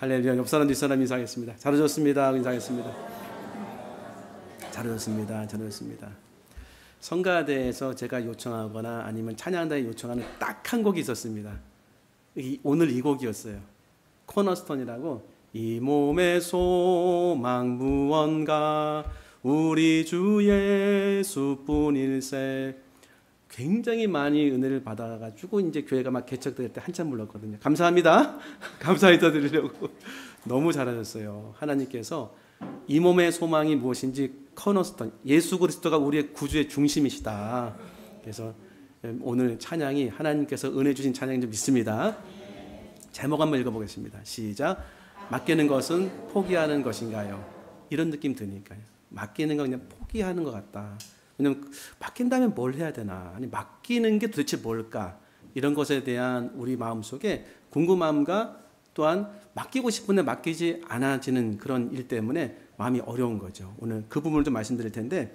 할렐루야. 옆 사람 뒷사람 인사하겠습니다. 잘 오셨습니다. 인사하겠습니다. 잘 오셨습니다. 잘 오셨습니다. 성가대에서 제가 요청하거나 아니면 찬양대에 요청하는 딱 한 곡이 있었습니다. 오늘 이 곡이었어요. 코너스톤이라고. 이 몸의 소망 무언가 우리 주 예수뿐일세. 굉장히 많이 은혜를 받아가지고 이제 교회가 막 개척될 때 한참 불렀거든요. 감사합니다. 감사 인사드리려고. 너무 잘하셨어요. 하나님께서 이 몸의 소망이 무엇인지 커너스턴, 예수 그리스도가 우리의 구주의 중심이시다. 그래서 오늘 찬양이 하나님께서 은혜 주신 찬양인 줄 믿습니다. 제목 한번 읽어보겠습니다. 시작. 맡기는 것은 포기하는 것인가요? 이런 느낌 드니까요. 맡기는 건 그냥 포기하는 것 같다. 왜냐면 맡긴다면 뭘 해야 되나? 아니 맡기는 게 도대체 뭘까? 이런 것에 대한 우리 마음속에 궁금함과 또한 맡기고 싶은데 맡기지 않아지는 그런 일 때문에 마음이 어려운 거죠. 오늘 그 부분을 좀 말씀드릴 텐데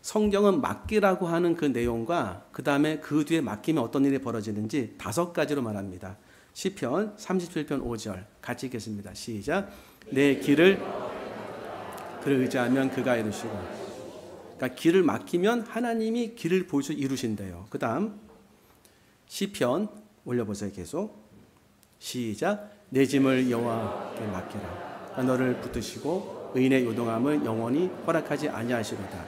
성경은 맡기라고 하는 그 내용과 그 다음에 그 뒤에 맡기면 어떤 일이 벌어지는지 5가지로 말합니다. 시편 37편 5절 같이 읽겠습니다. 시작. 내 길을 그를 의지하면 그가 이루시고. 그러니까 길을 맡기면 하나님이 길을 보여서 이루신대요. 그 다음 시편 올려보세요. 계속 시작. 내 짐을 여호와께 맡기라. 너를 붙드시고 의인의 요동함을 영원히 허락하지 아니하시로다.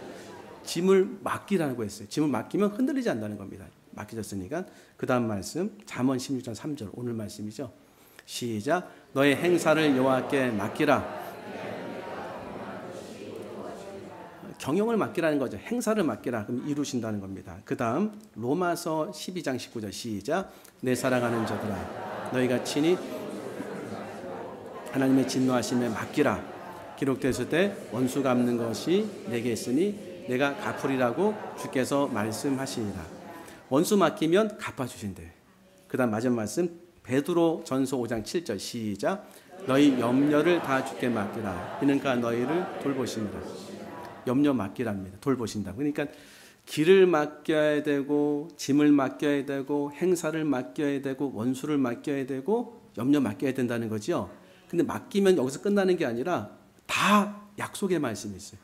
짐을 맡기라고 했어요. 짐을 맡기면 흔들리지 않는다는 겁니다. 맡겨졌으니까. 그 다음 말씀 잠언 16장 3절 오늘 말씀이죠. 시작. 너의 행사를 여호와께 맡기라. 경영을 맡기라는 거죠. 행사를 맡기라. 그럼 이루신다는 겁니다. 그 다음 로마서 12장 19절 시작. 내 사랑하는 자들아 너희가 친히 하나님의 진노하심에 맡기라. 기록됐을 때 원수 갚는 것이 내게 있으니 내가 갚으리라고 주께서 말씀하시니라. 원수 맡기면 갚아주신대. 그 다음 마지막 말씀 베드로 전서 5장 7절 시작. 너희 염려를 다 주께 맡기라. 이는 그가 너희를 돌보십니다. 염려 맡기랍니다. 돌보신다. 그러니까 길을 맡겨야 되고 짐을 맡겨야 되고 행사를 맡겨야 되고 원수를 맡겨야 되고 염려 맡겨야 된다는 거죠. 근데 맡기면 여기서 끝나는 게 아니라 다 약속의 말씀이 있어요.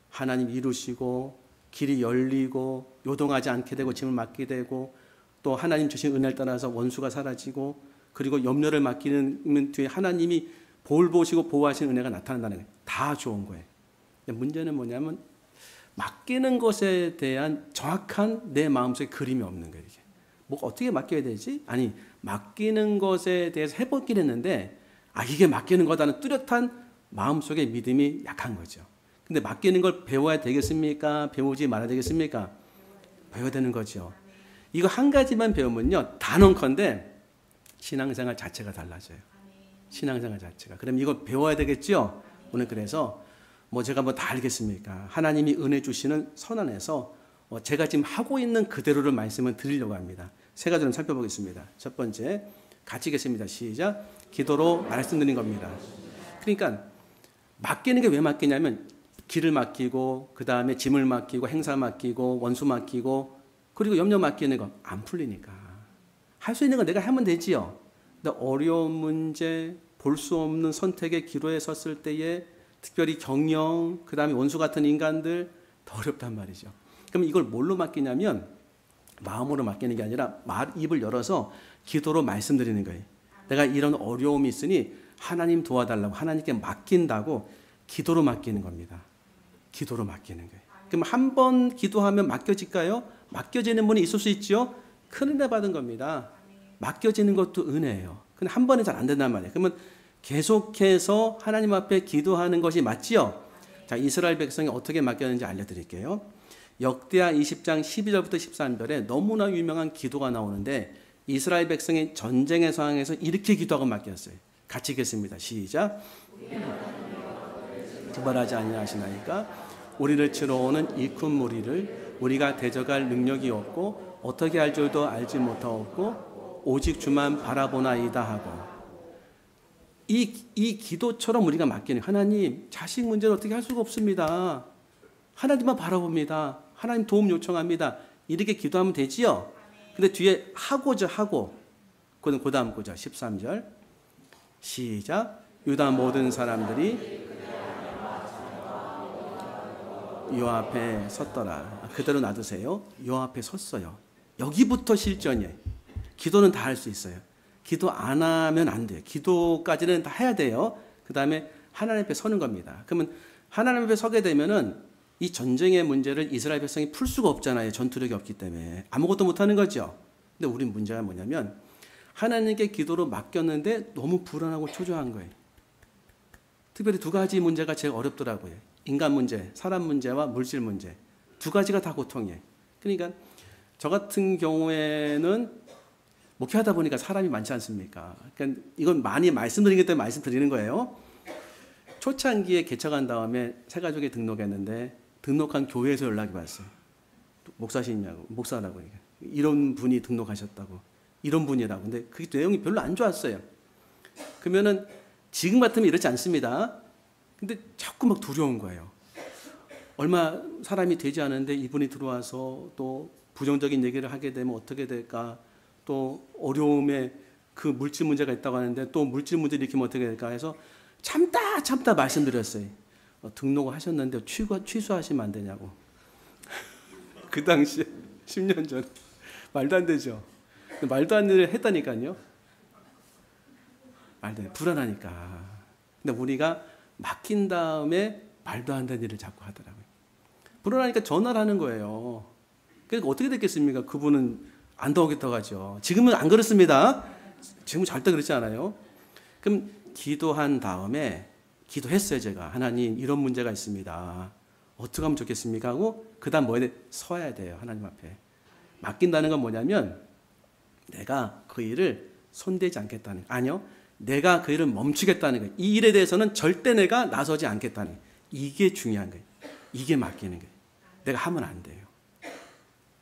하나님 이루시고 길이 열리고 요동하지 않게 되고 짐을 맡게 되고 또 하나님 주신 은혜를 따라서 원수가 사라지고 그리고 염려를 맡기는 뒤에 하나님이 볼 보시고 보호하시는 은혜가 나타난다는 거예요. 다 좋은 거예요. 문제는 뭐냐면 맡기는 것에 대한 정확한 내 마음속에 그림이 없는 거예요. 이게. 뭐 어떻게 맡겨야 되지? 아니 맡기는 것에 대해서 해보긴 했는데 이게 맡기는 거다는 뚜렷한 마음속에 믿음이 약한 거죠. 근데 맡기는 걸 배워야 되겠습니까? 배우지 말아야 되겠습니까? 배워야 되는 거죠. 이거 한 가지만 배우면요 단언컨대 신앙생활 자체가 달라져요. 신앙생활 자체가. 그럼 이거 배워야 되겠죠? 오늘 그래서 제가 다 알겠습니까? 하나님이 은혜 주시는 선언에서 제가 지금 하고 있는 그대로를 말씀을 드리려고 합니다. 3가지를 살펴보겠습니다. 첫 번째, 같이 읽겠습니다. 시작. 기도로 말씀드린 겁니다. 그러니까 맡기는 게 왜 맡기냐면 길을 맡기고 그 다음에 짐을 맡기고 행사 맡기고 원수 맡기고 그리고 염려 맡기는 거 안 풀리니까 할 수 있는 건 내가 하면 되지요. 근데 어려운 문제, 볼 수 없는 선택의 기로에 섰을 때에 특별히 경영, 그 다음에 원수 같은 인간들 더 어렵단 말이죠. 그럼 이걸 뭘로 맡기냐면 마음으로 맡기는 게 아니라 입을 열어서 기도로 말씀드리는 거예요. 내가 이런 어려움이 있으니 하나님 도와달라고 하나님께 맡긴다고 기도로 맡기는 겁니다. 기도로 맡기는 거예요. 그럼 한 번 기도하면 맡겨질까요? 맡겨지는 분이 있을 수 있죠. 큰 은혜 받은 겁니다. 맡겨지는 것도 은혜예요. 근데 한 번에 잘 안 된단 말이에요. 그러면 계속해서 하나님 앞에 기도하는 것이 맞지요? 자, 이스라엘 백성이 어떻게 맡겼는지 알려드릴게요. 역대하 20장 12절부터 13절에 너무나 유명한 기도가 나오는데 이스라엘 백성이 전쟁의 상황에서 이렇게 기도하고 맡겼어요. 같이 읽겠습니다. 시작. 두발하지 아니하시나이까 우리를 치러 오는 이 큰 무리를 우리가 대적할 능력이 없고 어떻게 할 줄도 알지 못하옵고 오직 주만 바라보나이다 하고 이 기도처럼 우리가 맡기는 하나님 자식 문제를 어떻게 할 수가 없습니다. 하나님만 바라봅니다. 하나님 도움 요청합니다. 이렇게 기도하면 되지요. 근데 뒤에 하고자 하고 그 다음 구절 13절 시작. 유다 모든 사람들이 요 앞에 섰더라. 그대로 놔두세요. 요 앞에 섰어요. 여기부터 실전이에요. 기도는 다 할 수 있어요. 기도 안 하면 안 돼요. 기도까지는 다 해야 돼요. 그 다음에 하나님 앞에 서는 겁니다. 그러면 하나님 앞에 서게 되면은 이 전쟁의 문제를 이스라엘 백성이 풀 수가 없잖아요. 전투력이 없기 때문에. 아무것도 못하는 거죠. 근데 우리 문제가 뭐냐면 하나님께 기도로 맡겼는데 너무 불안하고 초조한 거예요. 특별히 두 가지 문제가 제일 어렵더라고요. 인간 문제, 사람 문제와 물질 문제. 두 가지가 다 고통이에요. 그러니까 저 같은 경우에는 목회하다 보니까 사람이 많지 않습니까? 그러니까 이건 많이 말씀드리기 때문에 말씀드리는 거예요. 초창기에 개척한 다음에 새가족에 등록했는데 등록한 교회에서 연락이 왔어요. 목사시냐고, 목사라고. 이런 분이 등록하셨다고. 이런 분이라고. 근데 그 내용이 별로 안 좋았어요. 그러면은 지금 같으면 이렇지 않습니다. 근데 자꾸 막 두려운 거예요. 얼마 사람이 되지 않은데 이분이 들어와서 또 부정적인 얘기를 하게 되면 어떻게 될까? 또 어려움에 그 물질 문제가 있다고 하는데 또 물질 문제를 일으키면 어떻게 될까 해서 참다 말씀드렸어요. 등록을 하셨는데 취소하시면 안 되냐고. 그 당시에 10년 전에 말도 안 되죠. 말도 안 되는 일을 했다니까요. 말도 안 돼. 불안하니까. 근데 우리가 맡긴 다음에 말도 안 되는 일을 자꾸 하더라고요. 불안하니까 전화를 하는 거예요. 그러니까 어떻게 됐겠습니까? 그분은 안 나오겠다고 하죠. 지금은 안 그렇습니다. 지금은 절대 그렇지 않아요. 그럼 기도한 다음에 기도했어요. 제가 하나님 이런 문제가 있습니다. 어떻게 하면 좋겠습니까? 하고 그 다음 뭐에 대해 서야 돼요. 하나님 앞에. 맡긴다는 건 뭐냐면 내가 그 일을 손대지 않겠다는 거예요. 아니요. 내가 그 일을 멈추겠다는 거예요. 이 일에 대해서는 절대 내가 나서지 않겠다는 거예요. 이게 중요한 거예요. 이게 맡기는 거예요. 내가 하면 안 돼요.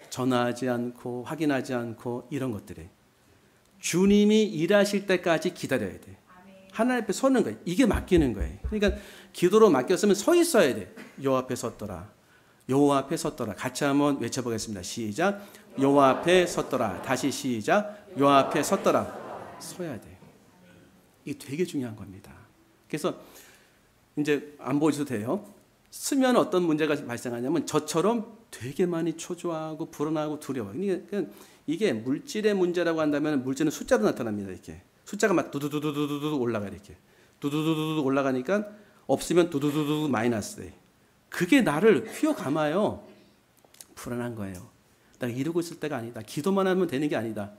전화하지 않고 확인하지 않고 이런 것들에 주님이 일하실 때까지 기다려야 돼요. 하나님 앞에 서는 거예요. 이게 맡기는 거예요. 그러니까 기도로 맡겼으면 서 있어야 돼요. 요 앞에 섰더라. 요 앞에 섰더라. 같이 한번 외쳐보겠습니다. 시작. 요 앞에 섰더라. 다시 시작. 요 앞에 섰더라. 서야 돼요. 이게 되게 중요한 겁니다. 그래서 이제 안 보여줘도 돼요. 쓰면 어떤 문제가 발생하냐면 저처럼 되게 많이 초조하고 불안하고 두려워. 그러니까 이게 물질의 문제라고 한다면 물질은 숫자로 나타납니다. 이렇게 숫자가 막 두두두두두두 올라가 이렇게 두두두두두 올라가니까 없으면 두두두두 마이너스 돼. 그게 나를 휘어감아요. 불안한 거예요. 내가 이러고 있을 때가 아니다. 기도만 하면 되는 게 아니다.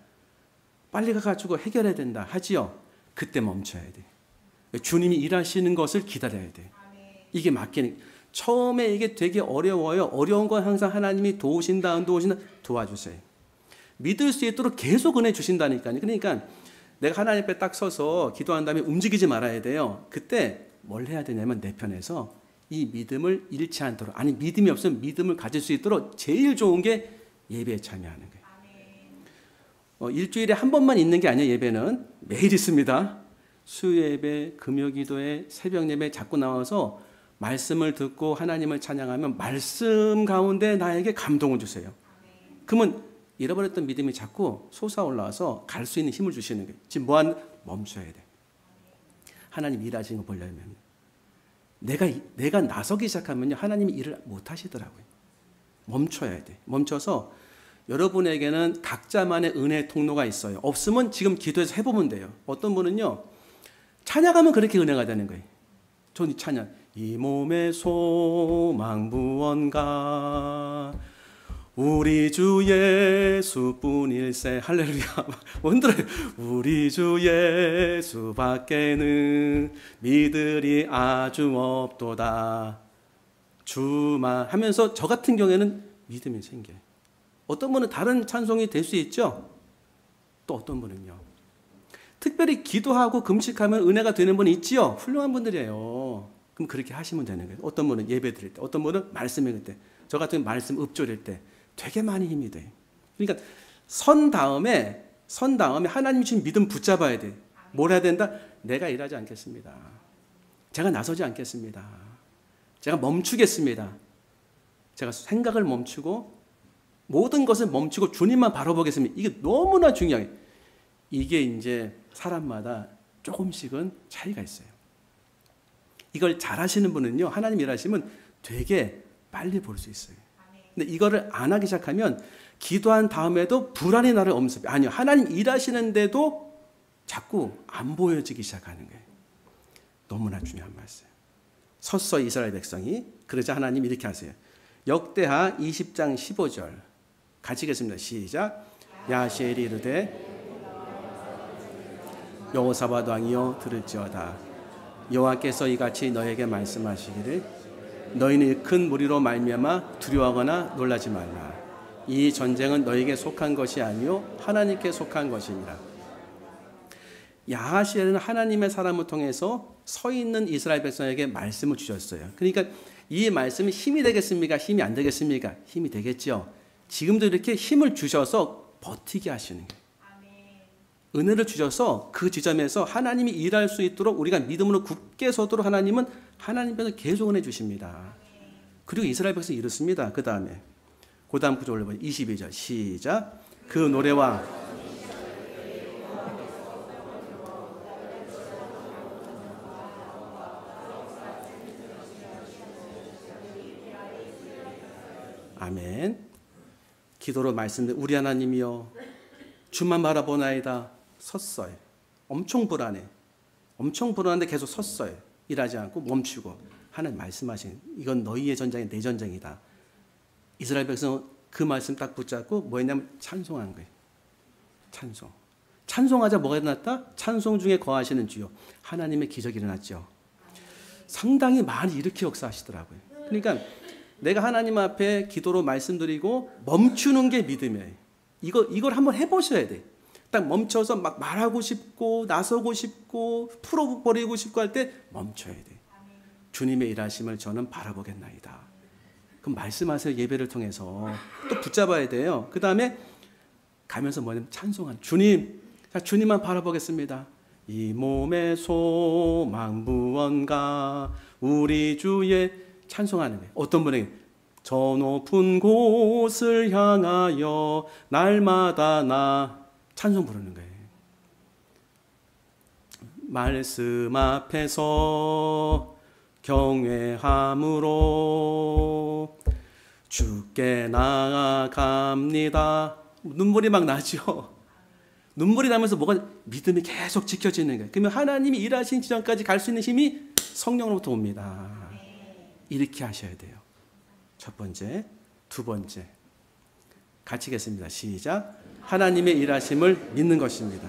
빨리 가가지고 해결해야 된다. 하지요. 그때 멈춰야 돼. 주님이 일하시는 것을 기다려야 돼. 이게 맡기는. 처음에 이게 되게 어려워요. 어려운 건 항상 하나님이 도우신다, 안 도우신다, 도와주세요. 믿을 수 있도록 계속 은혜 주신다니까요. 그러니까 내가 하나님 앞에 딱 서서 기도한 다음에 움직이지 말아야 돼요. 그때 뭘 해야 되냐면 내 편에서 이 믿음을 잃지 않도록, 아니 믿음이 없으면 믿음을 가질 수 있도록 제일 좋은 게 예배에 참여하는 거예요. 일주일에 한 번만 있는 게 아니에요. 예배는 매일 있습니다. 수요예배, 금요기도회, 새벽예배 자꾸 나와서 말씀을 듣고 하나님을 찬양하면 말씀 가운데 나에게 감동을 주세요. 그러면 잃어버렸던 믿음이 자꾸 솟아올라와서 갈 수 있는 힘을 주시는 거예요. 지금 멈춰야 돼. 하나님 일하시는 거 보려면 내가 나서기 시작하면요 하나님이 일을 못 하시더라고요. 멈춰야 돼. 멈춰서 여러분에게는 각자만의 은혜 통로가 있어요. 없으면 지금 기도해서 해보면 돼요. 어떤 분은요 찬양하면 그렇게 은혜가 되는 거예요. 저는 찬양 이 몸의 소망 무언가 우리 주 예수뿐일세 할렐루야 뭔들어요. 우리 주 예수밖에는 믿으리 아주 없도다 주만 하면서 저 같은 경우에는 믿음이 생겨요. 어떤 분은 다른 찬송이 될 수 있죠. 또 어떤 분은요 특별히 기도하고 금식하면 은혜가 되는 분이 있지요. 훌륭한 분들이에요. 그럼 그렇게 하시면 되는 거예요. 어떤 분은 예배 드릴 때, 어떤 분은 말씀 읽을 때, 저 같은 말씀 읊조릴 때 되게 많이 힘이 돼요. 그러니까 선 다음에 하나님이 주신 믿음 붙잡아야 돼. 뭘 해야 된다? 내가 일하지 않겠습니다. 제가 나서지 않겠습니다. 제가 멈추겠습니다. 제가 생각을 멈추고 모든 것을 멈추고 주님만 바라보겠습니다. 이게 너무나 중요해요. 이게 이제 사람마다 조금씩은 차이가 있어요. 이걸 잘 하시는 분은요, 하나님 일하시면 되게 빨리 볼 수 있어요. 근데 이거를 안 하기 시작하면 기도한 다음에도 불안이 나를 엄습해. 아니요, 하나님 일하시는데도 자꾸 안 보여지기 시작하는 거예요. 너무나 중요한 말씀. 섰어 이스라엘 백성이. 그러자 하나님 이렇게 하세요. 역대하 20장 15절 같이 읽겠습니다. 시작. 야시엘이 이르되 여호사밧 왕이여 들을지어다. 여호와께서 이같이 너에게 말씀하시기를 너희는 큰 무리로 말미암아 두려워하거나 놀라지 말라. 이 전쟁은 너에게 속한 것이 아니요 하나님께 속한 것이니라. 야하시엘은 하나님의 사람을 통해서 서 있는 이스라엘 백성에게 말씀을 주셨어요. 그러니까 이 말씀이 힘이 되겠습니까? 힘이 안 되겠습니까? 힘이 되겠죠. 지금도 이렇게 힘을 주셔서 버티게 하시는 거예요. 은혜를 주셔서 그 지점에서 하나님이 일할 수 있도록 우리가 믿음으로 굳게 서도록 하나님은 하나님께서 계속 은혜 주십니다. 그리고 이스라엘 백성이 이렇습니다. 그 다음에 그 다음 구절 올려보세요. 22절 시작. 그 노래와 아멘. 기도로 말씀드린 우리 하나님이여 주만 바라보나이다. 섰어요. 엄청 불안해. 엄청 불안한데 계속 섰어요. 일하지 않고 멈추고 하나님 말씀하신 이건 너희의 전쟁이 내 전쟁이다. 이스라엘 백성은 그 말씀 딱 붙잡고 뭐 했냐면 찬송한 거예요. 찬송. 찬송하자 뭐가 일어났다? 찬송 중에 거하시는 주요. 하나님의 기적이 일어났죠. 상당히 많이 이렇게 역사하시더라고요. 그러니까 내가 하나님 앞에 기도로 말씀드리고 멈추는 게 믿음이에요. 이걸 한번 해보셔야 돼. 딱 멈춰서 막 말하고 싶고 나서고 싶고 풀어버리고 싶고 할 때 멈춰야 돼. 주님의 일하심을 저는 바라보겠나이다. 그럼 말씀하세요. 예배를 통해서 또 붙잡아야 돼요. 그 다음에 가면서 뭐냐면 찬송한 주님, 자, 주님만 바라보겠습니다. 이 몸의 소망 무언가 우리 주의 찬송하는 거예요. 어떤 분에게 저 높은 곳을 향하여 날마다 나 찬송 부르는 거예요. 말씀 앞에서 경외함으로 주께 나아갑니다. 눈물이 막 나죠. 눈물이 나면서 뭐가 믿음이 계속 지켜지는 거예요. 그러면 하나님이 일하신 지점까지 갈 수 있는 힘이 성령으로부터 옵니다. 이렇게 하셔야 돼요. 첫 번째, 두 번째. 같이 읽겠습니다. 시작. 하나님의 일하심을 믿는 것입니다.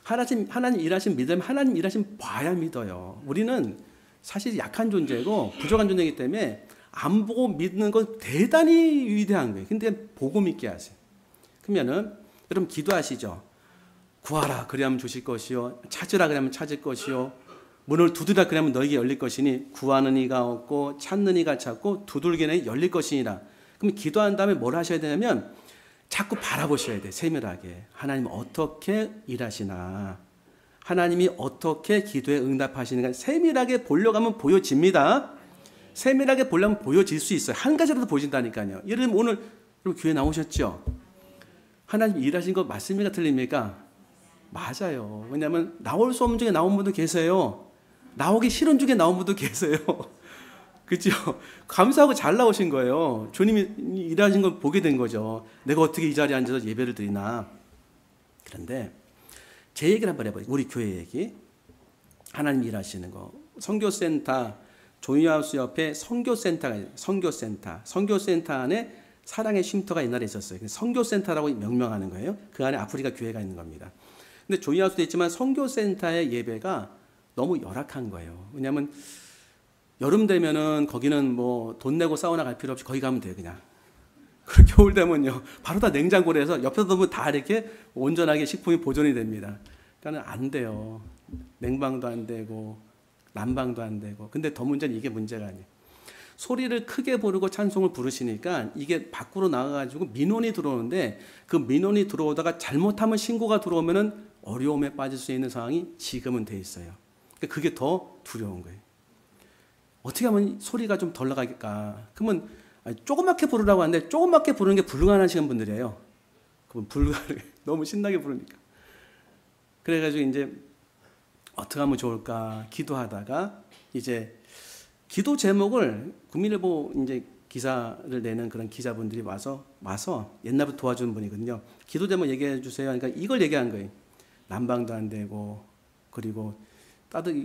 하나님 일하심 믿으면 하나님 일하심 봐야 믿어요. 우리는 사실 약한 존재고 부족한 존재이기 때문에 안 보고 믿는 건 대단히 위대한 거예요. 근데 보고 믿게 하세요. 그러면은 여러분 기도하시죠. 구하라 그리하면 주실 것이요 찾으라 그러면 찾을 것이요 문을 두드리라 그러면 너에게 열릴 것이니 구하는 이가 얻고 찾는 이가 찾고 두들기는 열릴 것이니라. 그럼 기도한 다음에 뭘 하셔야 되냐면 자꾸 바라보셔야 돼. 세밀하게 하나님 어떻게 일하시나, 하나님이 어떻게 기도에 응답하시는가 세밀하게 보려고 하면 보여집니다. 세밀하게 보려면 보여질 수 있어요. 한 가지라도 보여진다니까요. 예를 들면 오늘 교회 나오셨죠? 하나님 일하신 거 맞습니까? 틀립니까? 맞아요. 왜냐하면 나올 수 없는 중에 나온 분도 계세요. 나오기 싫은 중에 나온 분도 계세요. 그죠? 감사하고 잘 나오신 거예요. 주님이 일하신 걸 보게 된 거죠. 내가 어떻게 이 자리에 앉아서 예배를 드리나. 그런데 제 얘기를 한번 해봐요. 우리 교회 얘기. 하나님 일하시는 거. 선교센터, 조이하우스 옆에 선교센터가 있어요. 선교센터 안에 사랑의 쉼터가 옛날에 있었어요. 선교센터라고 명명하는 거예요. 그 안에 아프리카 교회가 있는 겁니다. 근데 조이하우스도 있지만 선교센터의 예배가 너무 열악한 거예요. 왜냐하면 여름 되면은 거기는 뭐 돈 내고 사우나 갈 필요 없이 거기 가면 돼요, 그냥. 그리고 겨울 되면요, 바로 다 냉장고를 해서 옆에서 보면 다 이렇게 온전하게 식품이 보존이 됩니다. 그러니까 안 돼요. 냉방도 안 되고, 난방도 안 되고. 근데 더 문제는 이게 문제가 아니에요. 소리를 크게 부르고 찬송을 부르시니까 이게 밖으로 나가가지고 민원이 들어오는데 그 민원이 들어오다가 잘못하면 신고가 들어오면은 어려움에 빠질 수 있는 상황이 지금은 돼 있어요. 그게 더 두려운 거예요. 어떻게 하면 소리가 좀 덜 나갈까? 그러면 조그맣게 부르라고 하는데 조그맣게 부르는 게 불가능하신 분들이에요. 그럼 너무 신나게 부르니까. 그래가지고 이제 어떻게 하면 좋을까 기도하다가 이제 기도 제목을 국민일보 이제 기사를 내는 그런 기자분들이 와서 옛날부터 도와주는 분이거든요. 기도 제목 얘기해 주세요. 그러니까 이걸 얘기한 거예요. 난방도 안 되고 그리고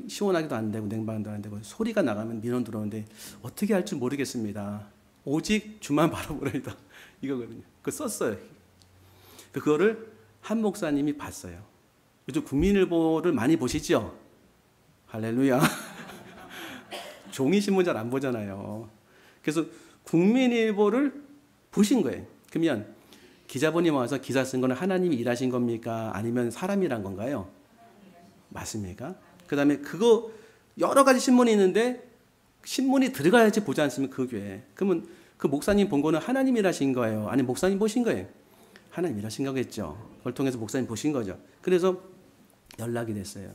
시원하기도 안 되고 냉방도 안 되고 소리가 나가면 민원 들어오는데 어떻게 할지 모르겠습니다. 오직 주만 바라보리이다. 이거거든요. 그거 썼어요. 그거를 한 목사님이 봤어요. 요즘 국민일보를 많이 보시죠? 할렐루야. 종이 신문 잘 안 보잖아요. 그래서 국민일보를 보신 거예요. 그러면 기자분이 와서 기사 쓴 거는 하나님이 일하신 겁니까? 아니면 사람이란 건가요? 맞습니까? 그 다음에 그거 여러 가지 신문이 있는데 신문이 들어가야지 보지 않습니까? 그 교회. 그러면 그 목사님 본 거는 하나님 일하신 거예요? 아니면 목사님 보신 거예요? 하나님 일하신 거겠죠. 그걸 통해서 목사님 보신 거죠. 그래서 연락이 됐어요.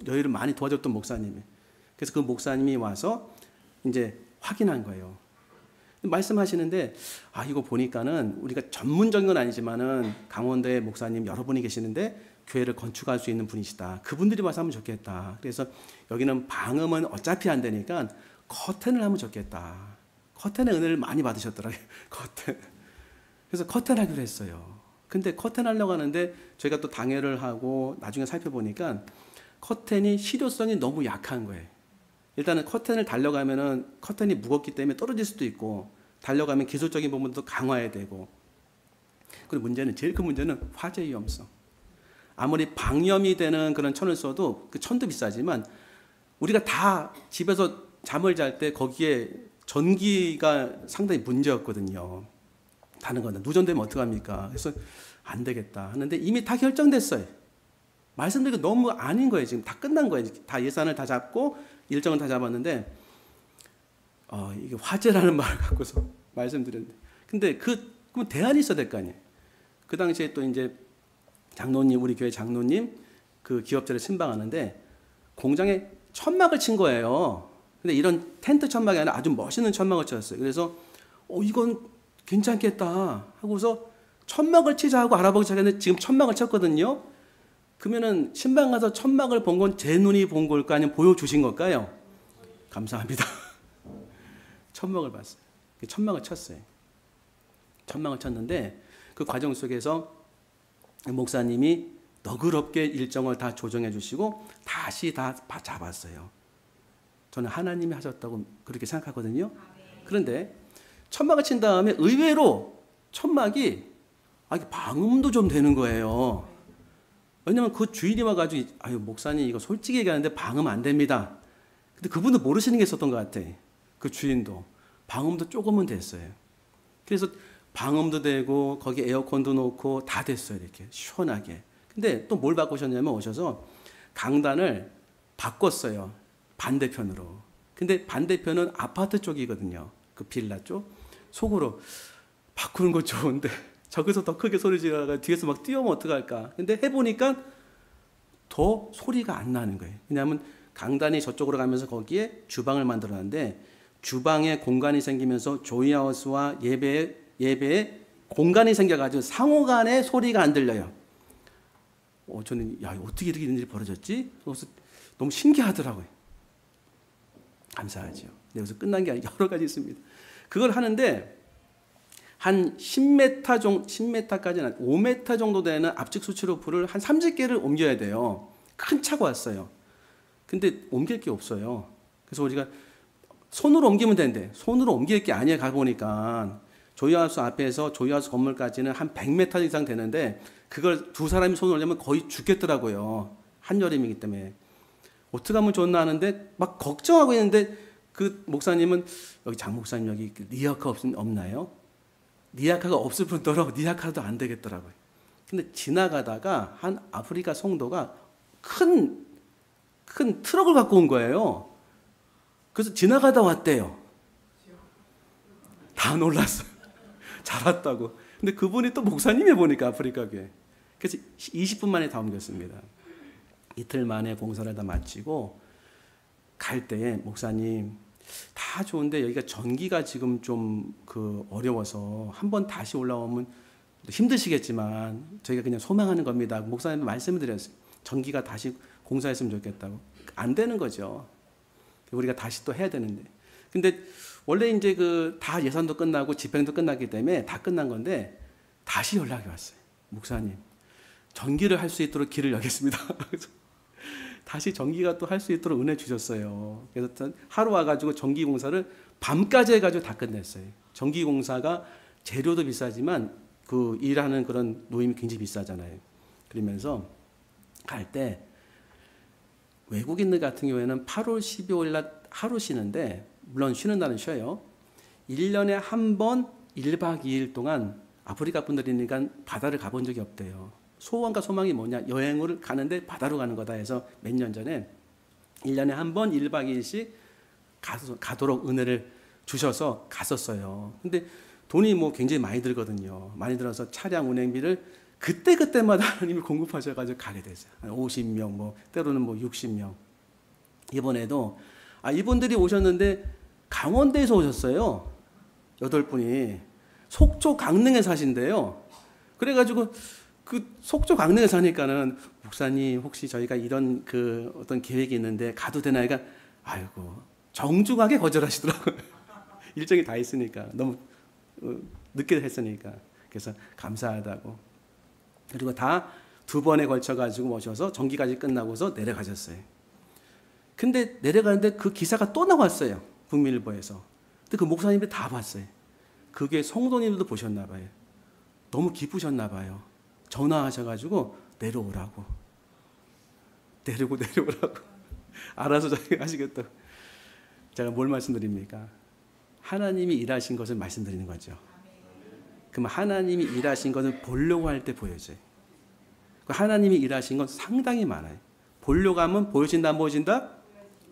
저희를 많이 도와줬던 목사님이. 그래서 그 목사님이 와서 이제 확인한 거예요. 말씀하시는데 이거 보니까는 우리가 전문적인 건 아니지만은 강원도에 목사님 여러 분이 계시는데 교회를 건축할 수 있는 분이시다. 그분들이 와서 하면 좋겠다. 그래서 여기는 방음은 어차피 안 되니까 커튼을 하면 좋겠다. 커튼의 은혜를 많이 받으셨더라고요. 커튼. 그래서 커튼 하기로 했어요. 근데 커튼 하려고 하는데 저희가 또 당회를 하고 나중에 살펴보니까 커튼이 실효성이 너무 약한 거예요. 일단은 커튼을 달려가면은 커튼이 무겁기 때문에 떨어질 수도 있고 달려가면 기술적인 부분도 강화해야 되고 그리고 제일 큰 문제는 화재 위험성. 아무리 방염이 되는 그런 천을 써도 그 천도 비싸지만 우리가 다 집에서 잠을 잘 때 거기에 전기가 상당히 문제였거든요. 다른 거는 누전되면 어떡합니까? 그래서 안 되겠다 하는데 이미 다 결정됐어요. 말씀드리고 너무 아닌 거예요. 지금 다 끝난 거예요. 다 예산을 다 잡고 일정은 다 잡았는데 이게 화재라는 말을 갖고서 말씀드렸는데 근데 그럼 대안이 있어야 될 거 아니에요. 그 당시에 또 이제 장로님, 우리 교회 장로님 그 기업체를 신방하는데 공장에 천막을 친 거예요. 근데 이런 텐트 천막이 아니라 아주 멋있는 천막을 쳤어요. 그래서 이건 괜찮겠다 하고서 천막을 치자 하고 알아보기 시작했는데 지금 천막을 쳤거든요. 그러면은 신방 가서 천막을 본 건 제 눈이 본 걸까 아니면 보여주신 걸까요? 감사합니다. 천막을 봤어요. 천막을 쳤어요. 천막을 쳤는데 그 과정 속에서 목사님이 너그럽게 일정을 다 조정해 주시고 다시 다 잡았어요. 저는 하나님이 하셨다고 그렇게 생각하거든요. 그런데 천막을 친 다음에 의외로 천막이 방음도 좀 되는 거예요. 왜냐면 그 주인이 와가지고 목사님 이거 솔직히 얘기하는데 방음 안 됩니다. 근데 그분도 모르시는 게 있었던 것 같아. 그 주인도 방음도 조금은 됐어요. 그래서 방음도 되고 거기 에어컨도 놓고 다 됐어요. 이렇게 시원하게. 근데 또 뭘 바꾸셨냐면 오셔서 강단을 바꿨어요. 반대편으로. 근데 반대편은 아파트 쪽이거든요. 그 빌라 쪽. 속으로 바꾸는 거 좋은데 저기서 더 크게 소리 지르다가 뒤에서 막 뛰어오면 어떡할까. 근데 해보니까 더 소리가 안 나는 거예요. 왜냐하면 강단이 저쪽으로 가면서 거기에 주방을 만들어놨는데 주방에 공간이 생기면서 조이하우스와 예배에 공간이 생겨가지고 상호간에 소리가 안 들려요. 저는 어떻게 이렇게 이런 일이 벌어졌지? 그래서 너무 신기하더라고요. 감사하죠. 여기서 끝난 게 아니라 여러 가지 있습니다. 그걸 하는데 한 10m까지는 5m 정도 되는 압축 수치로프를 한 30개를 옮겨야 돼요. 큰 차가 왔어요. 근데 옮길 게 없어요. 그래서 우리가 손으로 옮기면 되는데 손으로 옮길 게 아니야. 가보니까 조이하우스 앞에서 조이하우스 건물까지는 한 100m 이상 되는데 그걸 두 사람이 손을 올리면 거의 죽겠더라고요. 한여름이기 때문에. 어떻게 하면 좋나 하는데 막 걱정하고 있는데 그 목사님은 여기 장 목사님 여기 리아카 없나요? 리아카가 없을 뿐더러 리아카도 안 되겠더라고요. 근데 지나가다가 한 아프리카 성도가 큰 트럭을 갖고 온 거예요. 그래서 지나가다 왔대요. 다 놀랐어요. 잘 왔다고. 근데 그분이 또 목사님이 보니까 아프리카 교회. 그래서 20분 만에 다 옮겼습니다. 이틀 만에 공사를 다 마치고 갈 때에 목사님 다 좋은데 여기가 전기가 지금 좀 어려워서 한번 다시 올라오면 힘드시겠지만 저희가 그냥 소망하는 겁니다. 목사님 말씀을 드렸어요. 전기가 다시 공사했으면 좋겠다고. 안 되는 거죠. 우리가 다시 또 해야 되는데. 근데 원래 이제 다 예산도 끝나고 집행도 끝났기 때문에 다 끝난 건데 다시 연락이 왔어요. 목사님, 전기를 할 수 있도록 길을 열겠습니다. 다시 전기가 또 할 수 있도록 은혜 주셨어요. 그래서 하루 와가지고 전기 공사를 밤까지 해가지고 다 끝냈어요. 전기 공사가 재료도 비싸지만 그 일하는 그런 노임이 굉장히 비싸잖아요. 그러면서 갈 때 외국인들 같은 경우에는 8월 12일 날 하루 쉬는데, 물론 쉬는 날은 쉬어요. 1년에 한 번 1박 2일 동안 아프리카 분들이니까 바다를 가본 적이 없대요. 소원과 소망이 뭐냐? 여행을 가는데 바다로 가는 거다 해서 몇 년 전에 1년에 한 번 1박 2일씩 가도록 은혜를 주셔서 갔었어요. 근데 돈이 뭐 굉장히 많이 들거든요. 많이 들어서 차량 운행비를 그때마다 하나님이 공급하셔가지고 가게 됐어요. 50명, 뭐 때로는 뭐 60명. 이번에도 이분들이 오셨는데 강원도에서 오셨어요. 8분이. 속초 강릉에 사신대요. 그래가지고 그 속초 강릉에 사니까는 목사님 혹시 저희가 이런 어떤 계획이 있는데 가도 되나? 그러니까 아이고 정중하게 거절하시더라고요. 일정이 다 있으니까 너무 늦게 했으니까. 그래서 감사하다고. 그리고 다 2번에 걸쳐가지고 모셔서 전기까지 끝나고서 내려가셨어요. 근데 내려가는데 그 기사가 또 나왔어요. 북미일보에서. 근데 그 목사님이 다 봤어요. 그게 성도님들도 보셨나 봐요. 너무 기쁘셨나 봐요. 전화하셔가지고 내려오라고. 내려오라고. 알아서 자기가 하시겠다고. 제가 뭘 말씀드립니까? 하나님이 일하신 것을 말씀드리는 거죠. 그럼 하나님이 일하신 것을 보려고 할 때 보여져요. 하나님이 일하신 건 상당히 많아요. 보려고 하면 보여진다, 안 보여진다?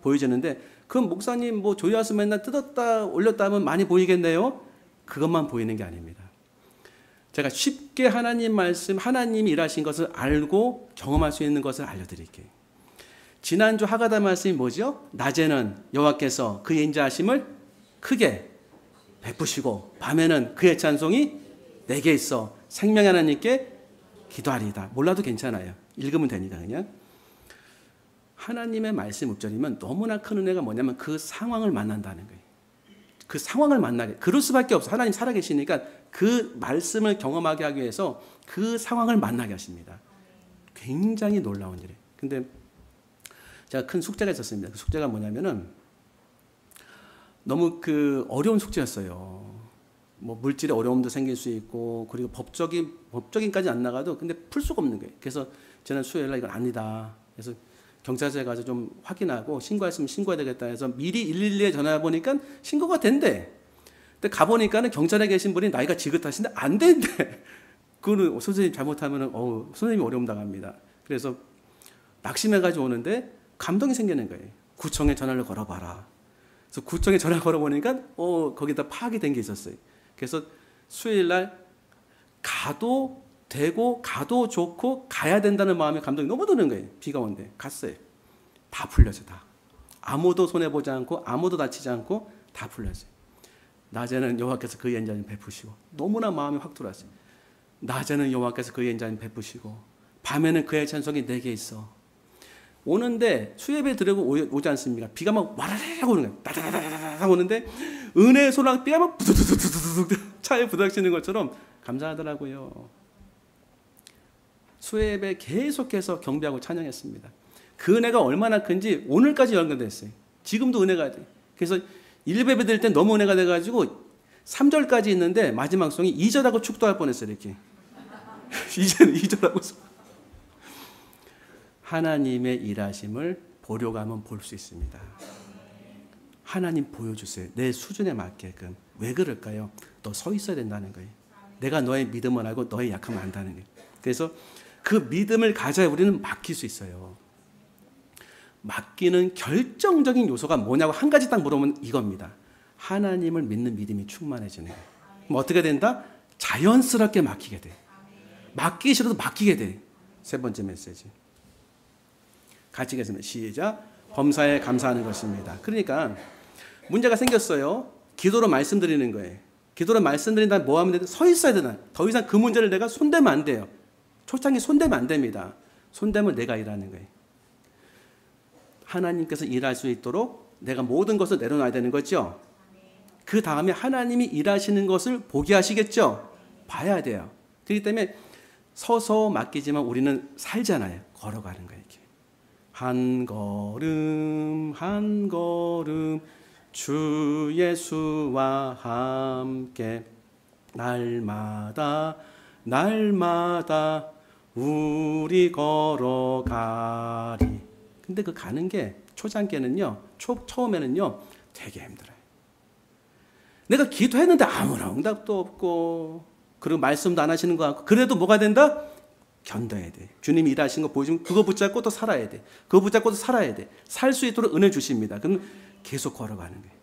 보여지는데, 그럼 목사님 뭐 조회수 맨날 뜯었다 올렸다 하면 많이 보이겠네요? 그것만 보이는 게 아닙니다. 제가 쉽게 하나님 말씀, 하나님이 일하신 것을 알고 경험할 수 있는 것을 알려드릴게요. 지난주 하가다 말씀이 뭐죠? 낮에는 여호와께서 그의 인자하심을 크게 베푸시고 밤에는 그의 찬송이 내게 있어 생명의 하나님께 기도하리이다. 몰라도 괜찮아요. 읽으면 되니까 그냥. 하나님의 말씀 읍절이면 너무나 큰 은혜가 뭐냐면 그 상황을 만난다는 거예요. 그 상황을 만나게. 그럴 수밖에 없어. 하나님 살아계시니까 그 말씀을 경험하게 하기 위해서 그 상황을 만나게 하십니다. 굉장히 놀라운 일이에요. 근데 제가 큰 숙제가 있었습니다. 그 숙제가 뭐냐면은 너무 어려운 숙제였어요. 뭐 물질의 어려움도 생길 수 있고, 그리고 법적인까지 안 나가도 근데 풀 수가 없는 거예요. 그래서 저는 수요일 날 이건 아니다. 그래서 경찰서에 가서 좀 확인하고 신고했으면 신고해야 되겠다 해서 미리 112에 전화해 보니까 신고가 된대. 근데 가보니까는 경찰에 계신 분이 나이가 지긋하신데 안 된대. 그거는 선생님 잘못하면은 선생님이 어려움 당합니다. 그래서 낙심해가지고 오는데 감동이 생기는 거예요. 구청에 전화를 걸어봐라. 그래서 구청에 전화 걸어보니까 거기다 파악이 된 게 있었어요. 그래서 수요일 날 가도 되고 가도 좋고 가야 된다는 마음에 감동이 너무 드는 거예요. 비가 오는데 갔어요. 다 풀렸어요. 다. 아무도 손해보지 않고 아무도 다치지 않고 다 풀렸어요. 낮에는 여호와께서 그의 인자를 베푸시고, 너무나 마음이 확 들어왔어요. 낮에는 여호와께서 그의 인자를 베푸시고 밤에는 그의 찬송이 내게 있어. 오는데 수예배 드리고 오지 않습니까? 비가 막 와라락 오는 거예요. 따다다다다 오는데 은혜의 소랑 비가 막 부두두두두두 차에 부닥치는 것처럼 감사하더라고요. 수예배 계속해서 경배하고 찬양했습니다. 그 은혜가 얼마나 큰지 오늘까지 연결됐어요. 지금도 은혜가 돼. 그래서 1배배 드릴 때 너무 은혜가 돼가지고 3절까지 있는데 마지막 송이 2절하고 축도할 뻔했어요. 이렇게. 2절하고 하나님의 일하심을 보려고 하면 볼 수 있습니다. 하나님 보여주세요. 내 수준에 맞게끔. 왜 그럴까요? 너 서 있어야 된다는 거예요. 내가 너의 믿음을 알고 너의 약함을 안다는 거예요. 그래서 그 믿음을 가져야 우리는 맡길 수 있어요. 맡기는 결정적인 요소가 뭐냐고 한 가지 딱 물어보면 이겁니다. 하나님을 믿는 믿음이 충만해지는 거예요. 그럼 어떻게 된다? 자연스럽게 맡기게 돼. 맡기기 싫어도 맡기게 돼. 세 번째 메시지. 같이 읽겠습니다. 시작. 범사에 감사하는 것입니다. 그러니까 문제가 생겼어요. 기도로 말씀드리는 거예요. 기도로 말씀드린다면 뭐 하면 되나? 서 있어야 되나? 더 이상 그 문제를 내가 손대면 안 돼요. 초창기 손대면 안 됩니다. 손대면 내가 일하는 거예요. 하나님께서 일할 수 있도록 내가 모든 것을 내려놔야 되는 거죠. 그 다음에 하나님이 일하시는 것을 보게 하시겠죠. 봐야 돼요. 그렇기 때문에 서서 맡기지만 우리는 살잖아요. 걸어가는 거예요. 이렇게. 한 걸음 한 걸음 주 예수와 함께 날마다 날마다 우리 걸어가리. 근데 그 가는 게 초장기에는요, 처음에는요 되게 힘들어요. 내가 기도했는데 아무런 응답도 없고, 그리고 말씀도 안 하시는 것 같고, 그래도 뭐가 된다? 견뎌야 돼. 주님이 일하신 거 보여주면 그거 붙잡고 또 살아야 돼. 그거 붙잡고 또 살아야 돼. 살 수 있도록 은혜 주십니다. 그럼 계속 걸어가는 거예요.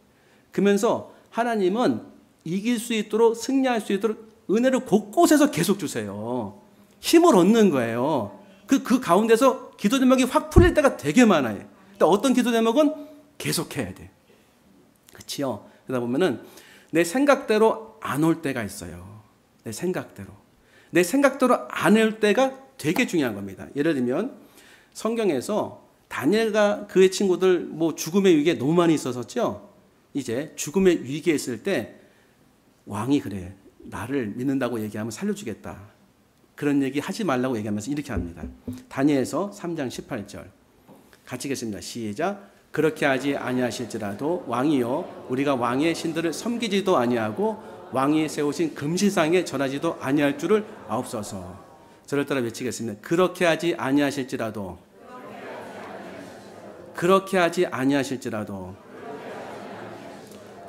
그러면서 하나님은 이길 수 있도록, 승리할 수 있도록 은혜를 곳곳에서 계속 주세요. 힘을 얻는 거예요. 그 가운데서 기도 제목이 확 풀릴 때가 되게 많아요. 근데 어떤 기도 제목은 계속해야 돼. 그렇지요? 그러다 보면은 내 생각대로 안 올 때가 있어요. 내 생각대로 안 올 때가 되게 중요한 겁니다. 예를 들면 성경에서 다니엘과 그의 친구들 뭐 죽음의 위기에 너무 많이 있었었죠. 이제 죽음의 위기에 있을 때 왕이 그래, 나를 믿는다고 얘기하면 살려주겠다. 그런 얘기 하지 말라고 얘기하면서 이렇게 합니다. 다니엘서 3장 18절 같이 읽겠습니다. 시작. 그렇게 하지 아니하실지라도 왕이여 우리가 왕의 신들을 섬기지도 아니하고 왕이 세우신 금시상에 전하지도 아니할 줄을 아옵소서. 저를 따라 외치겠습니다. 그렇게 하지 아니하실지라도, 그렇게 하지 아니하실지라도,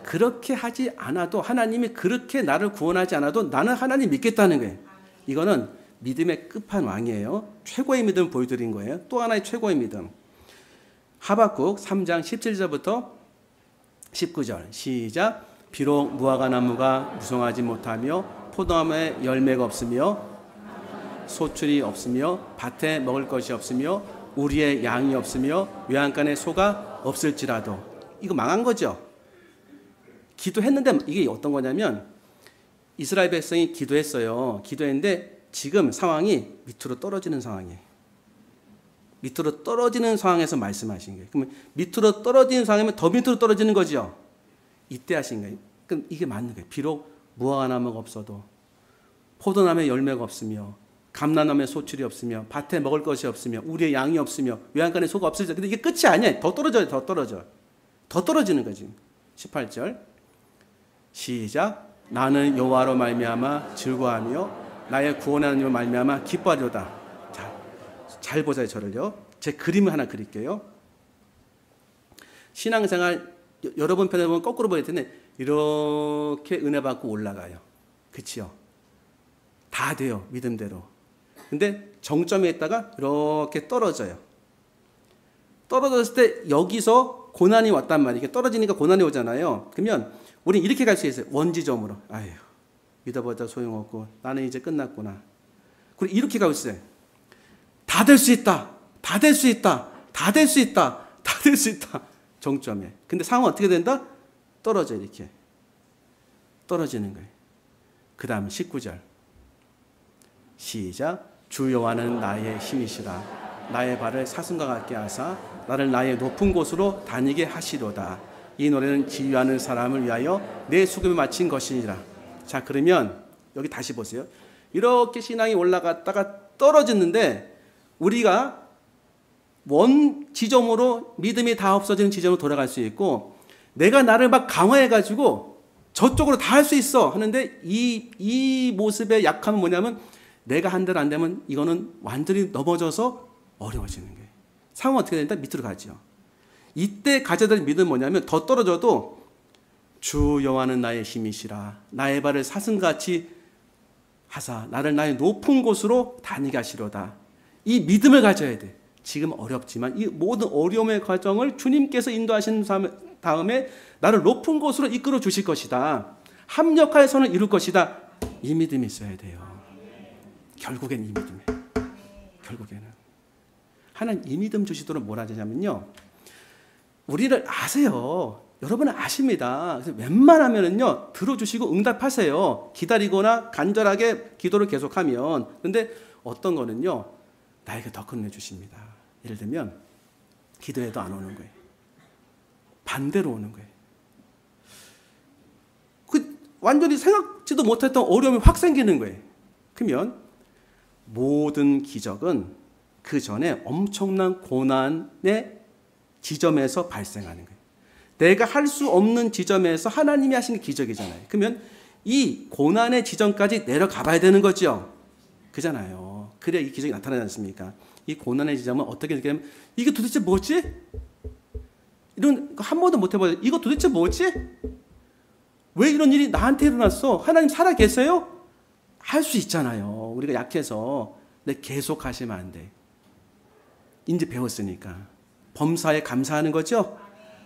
그렇게 하지 않아도, 하나님이 그렇게 나를 구원하지 않아도 나는 하나님 믿겠다는 거예요. 이거는 믿음의 끝판왕이에요. 최고의 믿음을 보여드린 거예요. 또 하나의 최고의 믿음. 하박국 3장 17절부터 19절 시작. 비록 무화과 나무가 무성하지 못하며 포도나무에 열매가 없으며 소출이 없으며 밭에 먹을 것이 없으며 우리의 양이 없으며 외양간에 소가 없을지라도, 이거 망한 거죠. 기도했는데 이게 어떤 거냐면 이스라엘 백성이 기도했어요. 기도했는데 지금 상황이 밑으로 떨어지는 상황이에요. 밑으로 떨어지는 상황에서 말씀하신 거예요. 그러면 밑으로 떨어지는 상황이면 더 밑으로 떨어지는 거죠. 이때 하신 거예요. 그럼 이게 맞는 거예요. 비록 무화과 나무가 없어도, 포도나무에 열매가 없으며, 감람나무에 소출이 없으며, 밭에 먹을 것이 없으며, 우리의 양이 없으며, 외양간에 소가 없을지. 근데 이게 끝이 아니에요. 더 떨어져요. 더 떨어져. 더 떨어지는 거지. 18절 시작. 나는 여호와로 말미암아 즐거워하며 나의 구원하는 말미암아 기뻐하리로다. 잘 보세요. 저를요. 제 그림을 하나 그릴게요. 신앙생활 여러분 편에 보면 거꾸로 보일 텐데 이렇게 은혜 받고 올라가요. 그치요? 다 돼요. 믿음대로. 근데 정점에 있다가 이렇게 떨어져요. 떨어졌을 때 여기서 고난이 왔단 말이에요. 이렇게 떨어지니까 고난이 오잖아요. 그러면 우리는 이렇게 갈 수 있어요. 원지점으로. 아휴, 믿어보자 소용없고 나는 이제 끝났구나. 그리고 이렇게 가고 있어요. 다 될 수 있다. 다 될 수 있다. 다 될 수 있다. 다 될 수 있다. 정점에. 근데 상황은 어떻게 된다? 떨어져. 이렇게 떨어지는 거예요. 그 다음 19절 시작. 주 여호와는 나의 힘이시라. 나의 발을 사슴과 같게 하사 나를 나의 높은 곳으로 다니게 하시로다. 이 노래는 지휘하는 사람을 위하여 내 수금에 마친 것이니라. 자, 그러면 여기 다시 보세요. 이렇게 신앙이 올라갔다가 떨어졌는데 우리가 원 지점으로, 믿음이 다 없어지는 지점으로 돌아갈 수 있고, 내가 나를 막 강화해가지고 저쪽으로 다 할 수 있어 하는데 이 모습의 약함은 뭐냐면 내가 한 대로 안 되면 이거는 완전히 넘어져서 어려워지는 거예요. 상황은 어떻게 된다? 밑으로 가죠. 이때 가져야 될 믿음은 뭐냐면 더 떨어져도 주 여호와는 나의 힘이시라. 나의 발을 사슴같이 하사 나를 나의 높은 곳으로 다니게 하시로다. 이 믿음을 가져야 돼. 지금 어렵지만 이 모든 어려움의 과정을 주님께서 인도하신 다음에 나를 높은 곳으로 이끌어 주실 것이다. 합력하여 선을 이룰 것이다. 이 믿음이 있어야 돼요. 결국엔 이 믿음에. 결국에는. 하나님 이 믿음 주시도록 뭐라 하냐면요. 우리를 아세요. 여러분은 아십니다. 그래서 웬만하면은요, 들어주시고 응답하세요. 기다리거나 간절하게 기도를 계속하면. 근데 어떤 거는요, 나에게 더 큰 은혜 주십니다. 예를 들면, 기도해도 안 오는 거예요. 반대로 오는 거예요. 완전히 생각지도 못했던 어려움이 확 생기는 거예요. 그러면 모든 기적은 그 전에 엄청난 고난의 지점에서 발생하는 거예요. 내가 할 수 없는 지점에서 하나님이 하신 게 기적이잖아요. 그러면 이 고난의 지점까지 내려가 봐야 되는 거죠. 그잖아요. 그래야 이 기적이 나타나지 않습니까? 이 고난의 지점은 어떻게 느끼냐면 이게 도대체 뭐지? 이런 거 한 번도 못 해봐요. 이거 도대체 뭐지? 왜 이런 일이 나한테 일어났어? 하나님 살아 계세요? 할 수 있잖아요. 우리가 약해서. 근데 계속 하시면 안 돼. 이제 배웠으니까. 범사에 감사하는 거죠?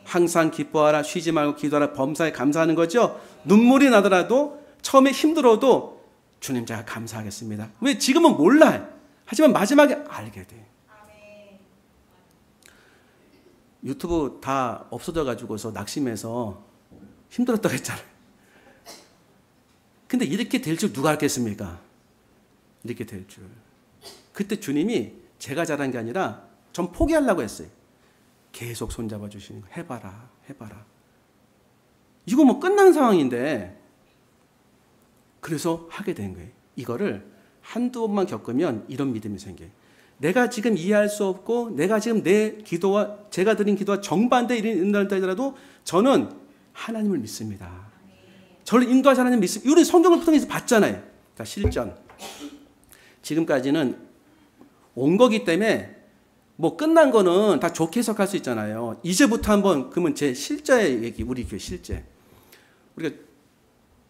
항상 기뻐하라, 쉬지 말고 기도하라, 범사에 감사하는 거죠? 눈물이 나더라도, 처음에 힘들어도 주님 제가 감사하겠습니다. 왜? 지금은 몰라요. 하지만 마지막에 알게 돼. 유튜브 다 없어져가지고서 낙심해서 힘들었다고 했잖아요. 근데 이렇게 될 줄 누가 알겠습니까? 이렇게 될 줄. 그때 주님이 제가 잘한 게 아니라 전 포기하려고 했어요. 계속 손잡아 주시는 거. 해봐라, 해봐라. 이거 뭐 끝난 상황인데. 그래서 하게 된 거예요. 이거를 한두 번만 겪으면 이런 믿음이 생겨요. 내가 지금 이해할 수 없고 내가 지금 내 기도와 제가 드린 기도와 정반대 일이 일어난다 하더라도 저는 하나님을 믿습니다. 저를 인도하신 하나님 믿습니다. 우리 성경을 통해서 봤잖아요. 그러니까 실전. 지금까지는 온 거기 때문에 뭐 끝난 거는 다 좋게 해석할 수 있잖아요. 이제부터 한번 그러면 제 실제 얘기, 우리 교회 실제. 우리가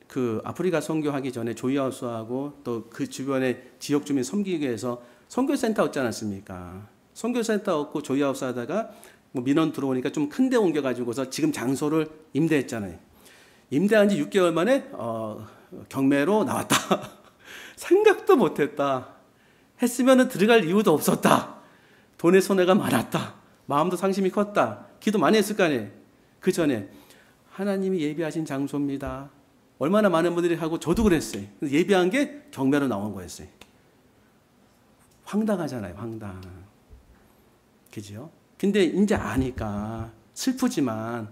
그 아프리카 선교하기 전에 조이하우스하고 또 그 주변의 지역 주민 섬기기 위해서 선교센터 없지 않았습니까? 선교센터 없고 조이하우스 하다가 뭐 민원 들어오니까 좀 큰 데 옮겨가지고서 지금 장소를 임대했잖아요. 임대한 지 6개월 만에 경매로 나왔다. 생각도 못했다. 했으면 들어갈 이유도 없었다. 돈의 손해가 많았다. 마음도 상심이 컸다. 기도 많이 했을 거 아니에요. 그 전에 하나님이 예비하신 장소입니다. 얼마나 많은 분들이 하고 저도 그랬어요. 예비한 게 경매로 나온 거였어요. 황당하잖아요. 황당. 그죠? 근데 이제 아니까 슬프지만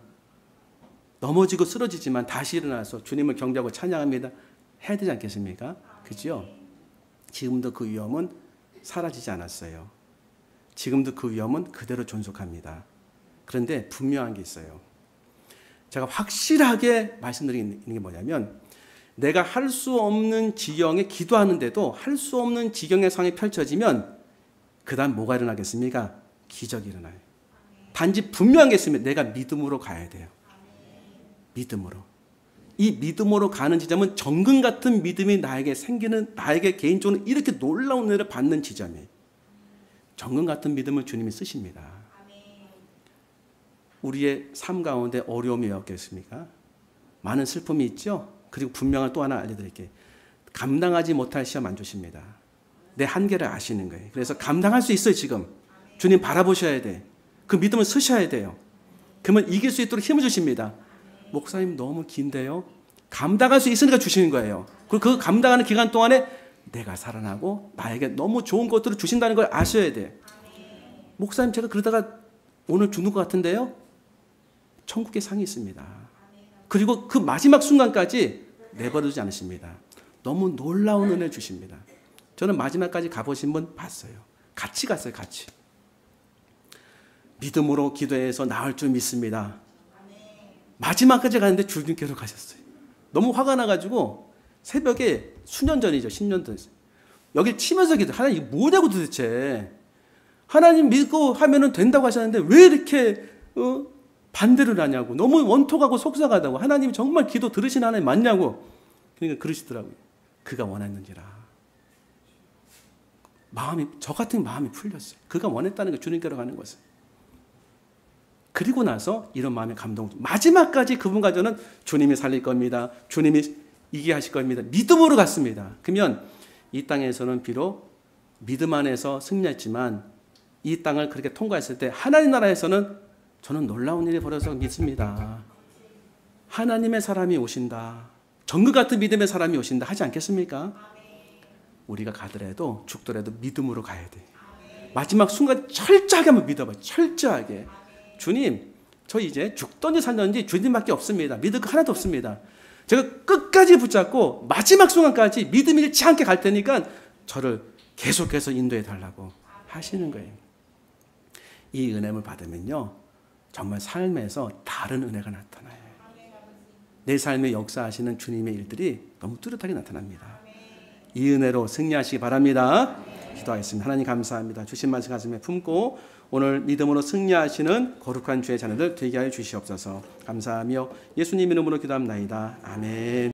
넘어지고 쓰러지지만 다시 일어나서 주님을 경배하고 찬양합니다. 해야 되지 않겠습니까? 그죠? 지금도 그 위험은 사라지지 않았어요. 지금도 그 위험은 그대로 존속합니다. 그런데 분명한 게 있어요. 제가 확실하게 말씀드리는 게 뭐냐면 내가 할 수 없는 지경에 기도하는데도 할 수 없는 지경의 상황이 펼쳐지면 그 다음 뭐가 일어나겠습니까? 기적이 일어나요. 단지 분명한 게 있으면 내가 믿음으로 가야 돼요. 믿음으로. 이 믿음으로 가는 지점은 정금 같은 믿음이 나에게 생기는, 나에게 개인적으로 이렇게 놀라운 은혜를 받는 지점이에요. 정금 같은 믿음을 주님이 쓰십니다. 우리의 삶 가운데 어려움이 왜 없겠습니까? 많은 슬픔이 있죠? 그리고 분명한 또 하나 알려드릴게요. 감당하지 못할 시험 안 주십니다. 내 한계를 아시는 거예요. 그래서 감당할 수 있어요, 지금. 주님 바라보셔야 돼. 그 믿음을 쓰셔야 돼요. 그러면 이길 수 있도록 힘을 주십니다. 목사님 너무 긴데요? 감당할 수 있으니까 주시는 거예요. 그리고 그 감당하는 기간 동안에 내가 살아나고 나에게 너무 좋은 것들을 주신다는 걸 아셔야 돼요. 목사님 제가 그러다가 오늘 죽는 것 같은데요? 천국의 상이 있습니다. 그리고 그 마지막 순간까지 내버려두지 않으십니다. 너무 놀라운 은혜를 주십니다. 저는 마지막까지 가보신 분 봤어요. 같이 갔어요. 같이. 믿음으로 기도해서 나을 줄 믿습니다. 마지막까지 가는데 주님께로 가셨어요. 너무 화가 나가지고 새벽에 수년 전이죠. 10년 전. 여기 치면서 기도. 하나님 이게 뭐냐고 도대체. 하나님 믿고 하면은 된다고 하셨는데 왜 이렇게 반대를 하냐고. 너무 원통하고 속상하다고. 하나님이 정말 기도 들으신 하나님 맞냐고. 그러니까 그러시더라고요. 그가 원했는지라. 저 같은 마음이 풀렸어요. 그가 원했다는 게 주님께로 가는 것은. 그리고 나서 이런 마음의 감동. 마지막까지 그분과 저는 주님이 살릴 겁니다. 주님이 이기게 하실 겁니다. 믿음으로 갔습니다. 그러면 이 땅에서는 비록 믿음 안에서 승리했지만 이 땅을 그렇게 통과했을 때 하나님 나라에서는 저는 놀라운 일이 벌어서 믿습니다. 하나님의 사람이 오신다. 정글 같은 믿음의 사람이 오신다 하지 않겠습니까? 우리가 가더라도 죽더라도 믿음으로 가야 돼. 마지막 순간 철저하게 한번 믿어봐요. 철저하게. 주님, 저 이제 죽든지 살든지 주님밖에 없습니다. 믿을 거 하나도 없습니다. 제가 끝까지 붙잡고 마지막 순간까지 믿음이 잃지 않게 갈 테니까 저를 계속해서 인도해 달라고 하시는 거예요. 이 은혜를 받으면요, 정말 삶에서 다른 은혜가 나타나요. 내 삶에 역사하시는 주님의 일들이 너무 뚜렷하게 나타납니다. 이 은혜로 승리하시기 바랍니다. 기도하겠습니다. 하나님 감사합니다. 주신 말씀 가슴에 품고 오늘 믿음으로 승리하시는 거룩한 주의 자녀들 되게 하여 주시옵소서. 감사하며 예수님 이름으로 기도합나이다. 아멘.